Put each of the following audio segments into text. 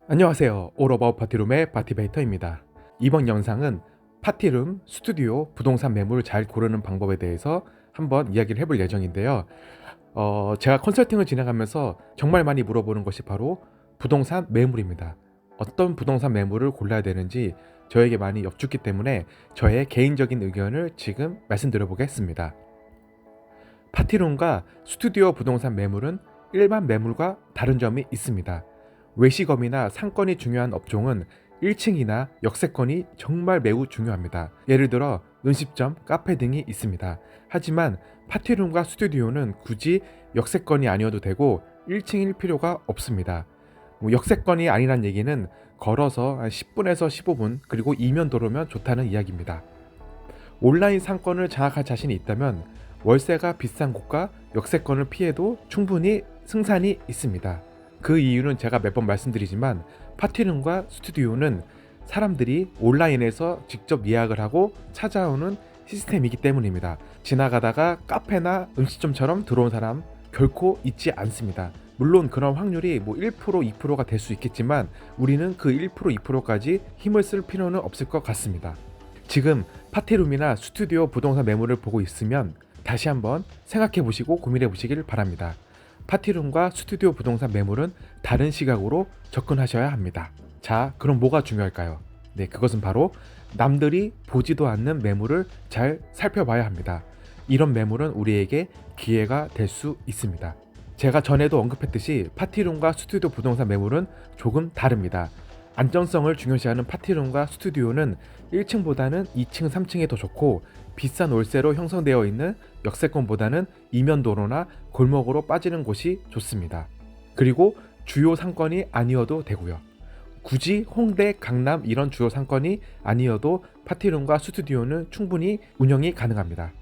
안녕하세요. 올어바웃 파티룸의 파티베이터입니다. 이번 영상은 파티룸, 스튜디오, 부동산 매물을 잘 고르는 방법에 대해서 한번 이야기를 해볼 예정인데요. 제가 컨설팅을 진행하면서 정말 많이 물어보는 것이 바로 부동산 매물입니다. 어떤 부동산 매물을 골라야 되는지 저에게 많이 여쭙기 때문에 저의 개인적인 의견을 지금 말씀드려 보겠습니다. 파티룸과 스튜디오 부동산 매물은 일반 매물과 다른 점이 있습니다. 외시검이나 상권이 중요한 업종은 1층이나 역세권이 정말 매우 중요합니다. 예를 들어 음식점, 카페 등이 있습니다. 하지만 파티룸과 스튜디오는 굳이 역세권이 아니어도 되고 1층일 필요가 없습니다. 역세권이 아니란 얘기는 걸어서 한 10분에서 15분 그리고 이면도로면 좋다는 이야기입니다. 온라인 상권을 장악할 자신이 있다면 월세가 비싼 곳과 역세권을 피해도 충분히 승산이 있습니다. 그 이유는 제가 몇 번 말씀드리지만 파티룸과 스튜디오는 사람들이 온라인에서 직접 예약을 하고 찾아오는 시스템이기 때문입니다. 지나가다가 카페나 음식점처럼 들어온 사람 결코 있지 않습니다. 물론 그런 확률이 1%, 2%가 될 수 있겠지만 우리는 그 1%, 2%까지 힘을 쓸 필요는 없을 것 같습니다. 지금 파티룸이나 스튜디오 부동산 매물을 보고 있으면 다시 한번 생각해 보시고 고민해 보시길 바랍니다. 파티룸과 스튜디오 부동산 매물은 다른 시각으로 접근하셔야 합니다. 자, 그럼 뭐가 중요할까요? 네, 그것은 바로 남들이 보지도 않는 매물을 잘 살펴봐야 합니다. 이런 매물은 우리에게 기회가 될 수 있습니다. 제가 전에도 언급했듯이 파티룸과 스튜디오 부동산 매물은 조금 다릅니다. 안정성을 중요시하는 파티룸과 스튜디오는 1층보다는 2층, 3층이 더 좋고 비싼 월세로 형성되어 있는 역세권보다는 이면도로나 골목으로 빠지는 곳이 좋습니다. 그리고 주요 상권이 아니어도 되고요. 굳이 홍대, 강남 이런 주요 상권이 아니어도 파티룸과 스튜디오는 충분히 운영이 가능합니다.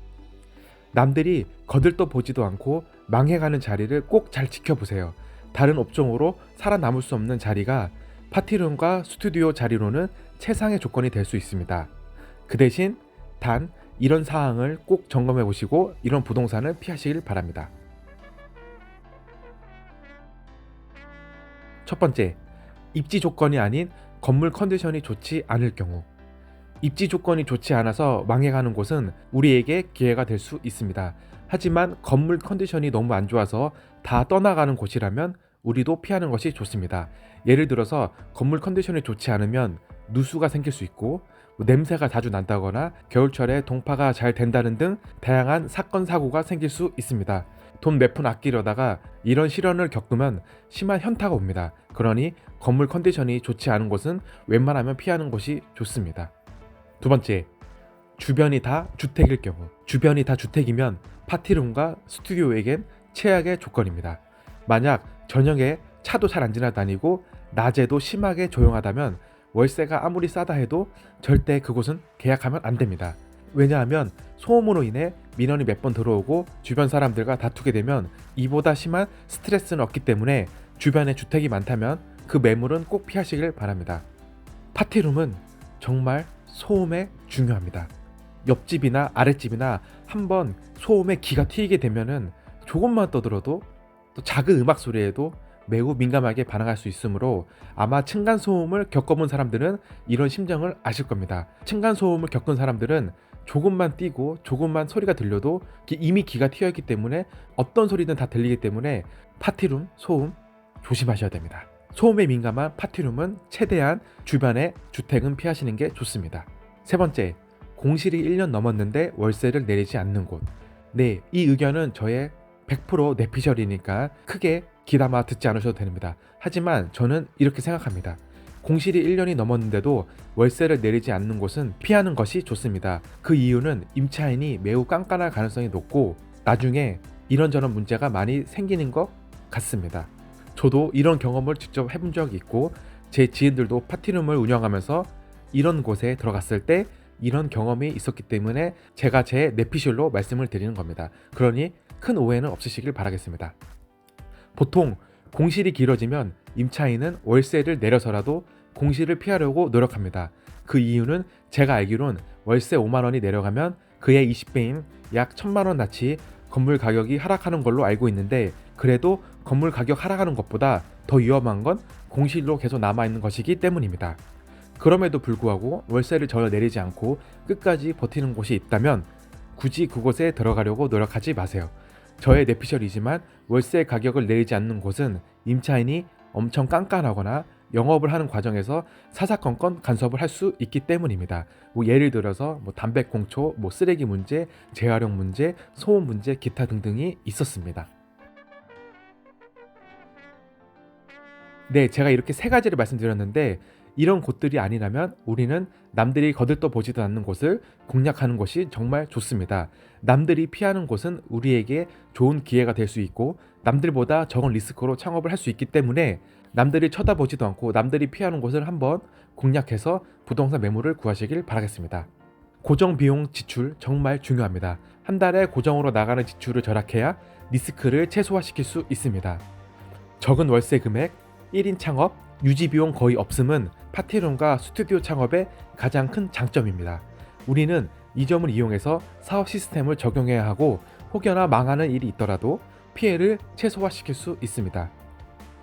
남들이 거들떠 보지도 않고 망해가는 자리를 꼭 잘 지켜보세요. 다른 업종으로 살아남을 수 없는 자리가 파티룸과 스튜디오 자리로는 최상의 조건이 될 수 있습니다. 그 대신 단 이런 사항을 꼭 점검해 보시고 이런 부동산을 피하시길 바랍니다. 첫 번째, 입지 조건이 아닌 건물 컨디션이 좋지 않을 경우. 입지 조건이 좋지 않아서 망해가는 곳은 우리에게 기회가 될 수 있습니다. 하지만 건물 컨디션이 너무 안 좋아서 다 떠나가는 곳이라면 우리도 피하는 것이 좋습니다. 예를 들어서 건물 컨디션이 좋지 않으면 누수가 생길 수 있고 냄새가 자주 난다거나 겨울철에 동파가 잘 된다는 등 다양한 사건 사고가 생길 수 있습니다. 돈 몇 푼 아끼려다가 이런 시련을 겪으면 심한 현타가 옵니다. 그러니 건물 컨디션이 좋지 않은 곳은 웬만하면 피하는 것이 좋습니다. 두 번째, 주변이 다 주택일 경우. 주변이 다 주택이면 파티룸과 스튜디오에겐 최악의 조건입니다. 만약 저녁에 차도 잘 안 지나다니고 낮에도 심하게 조용하다면 월세가 아무리 싸다 해도 절대 그곳은 계약하면 안 됩니다. 왜냐하면 소음으로 인해 민원이 몇 번 들어오고 주변 사람들과 다투게 되면 이보다 심한 스트레스는 없기 때문에 주변에 주택이 많다면 그 매물은 꼭 피하시길 바랍니다. 파티룸은 정말 소음에 중요합니다. 옆집이나 아랫집이나 한번 소음에 기가 튀게 되면은 조금만 떠들어도 또 작은 음악 소리에도 매우 민감하게 반응할 수 있으므로 아마 층간소음을 겪어본 사람들은 이런 심정을 아실 겁니다. 층간소음을 겪은 사람들은 조금만 뛰고 조금만 소리가 들려도 이미 기가 튀어있기 때문에 어떤 소리든 다 들리기 때문에 파티룸 소음 조심하셔야 됩니다. 소음에 민감한 파티룸은 최대한 주변의 주택은 피하시는 게 좋습니다. 세 번째, 공실이 1년 넘었는데 월세를 내리지 않는 곳. 네, 이 의견은 저의 100% 내피셜이니까 크게 귀담아 듣지 않으셔도 됩니다. 하지만 저는 이렇게 생각합니다. 공실이 1년이 넘었는데도 월세를 내리지 않는 곳은 피하는 것이 좋습니다. 그 이유는 임차인이 매우 깐깐할 가능성이 높고 나중에 이런저런 문제가 많이 생기는 것 같습니다. 저도 이런 경험을 직접 해본 적이 있고 제 지인들도 파티룸을 운영하면서 이런 곳에 들어갔을 때 이런 경험이 있었기 때문에 제가 제 내피셜로 말씀을 드리는 겁니다. 그러니 큰 오해는 없으시길 바라겠습니다. 보통 공실이 길어지면 임차인은 월세를 내려서라도 공실을 피하려고 노력합니다. 그 이유는 제가 알기론 월세 5만 원이 내려가면 그의 20배인 약 1,000만 원 낯이 건물 가격이 하락하는 걸로 알고 있는데 그래도 건물 가격 하락하는 것보다 더 위험한 건 공실로 계속 남아있는 것이기 때문입니다. 그럼에도 불구하고 월세를 전혀 내리지 않고 끝까지 버티는 곳이 있다면 굳이 그곳에 들어가려고 노력하지 마세요. 저의 내피셜이지만 월세 가격을 내리지 않는 곳은 임차인이 엄청 깐깐하거나 영업을 하는 과정에서 사사건건 간섭을 할 수 있기 때문입니다. 예를 들어서 담배 공초, 쓰레기 문제, 재활용 문제, 소음 문제, 기타 등등이 있었습니다. 네, 제가 이렇게 세 가지를 말씀드렸는데 이런 곳들이 아니라면 우리는 남들이 거들떠 보지도 않는 곳을 공략하는 것이 정말 좋습니다. 남들이 피하는 곳은 우리에게 좋은 기회가 될 수 있고 남들보다 적은 리스크로 창업을 할 수 있기 때문에 남들이 쳐다보지도 않고 남들이 피하는 곳을 한번 공략해서 부동산 매물을 구하시길 바라겠습니다. 고정 비용 지출 정말 중요합니다. 한 달에 고정으로 나가는 지출을 절약해야 리스크를 최소화시킬 수 있습니다. 적은 월세 금액, 1인 창업, 유지 비용 거의 없음은 파티룸과 스튜디오 창업의 가장 큰 장점입니다. 우리는 이 점을 이용해서 사업 시스템을 적용해야 하고 혹여나 망하는 일이 있더라도 피해를 최소화시킬 수 있습니다.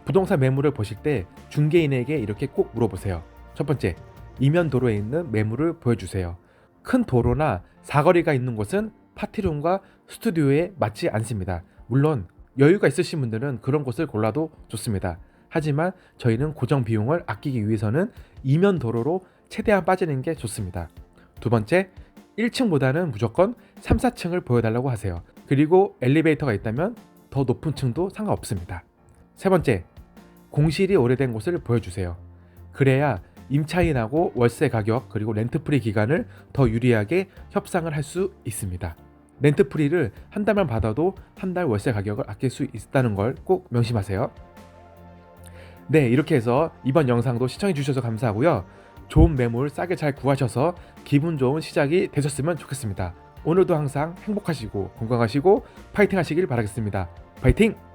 부동산 매물을 보실 때 중개인에게 이렇게 꼭 물어보세요. 첫 번째, 이면 도로에 있는 매물을 보여주세요. 큰 도로나 사거리가 있는 곳은 파티룸과 스튜디오에 맞지 않습니다. 물론 여유가 있으신 분들은 그런 곳을 골라도 좋습니다. 하지만 저희는 고정 비용을 아끼기 위해서는 이면 도로로 최대한 빠지는 게 좋습니다. 두 번째, 1층보다는 무조건 3, 4층을 보여달라고 하세요. 그리고 엘리베이터가 있다면 더 높은 층도 상관없습니다. 세 번째, 공실이 오래된 곳을 보여주세요. 그래야 임차인하고 월세 가격 그리고 렌트프리 기간을 더 유리하게 협상을 할 수 있습니다. 렌트프리를 한 달만 받아도 한 달 월세 가격을 아낄 수 있다는 걸 꼭 명심하세요. 네, 이렇게 해서 이번 영상도 시청해 주셔서 감사하고요. 좋은 매물 싸게 잘 구하셔서 기분 좋은 시작이 되셨으면 좋겠습니다. 오늘도 항상 행복하시고 건강하시고 파이팅 하시길 바라겠습니다. 파이팅!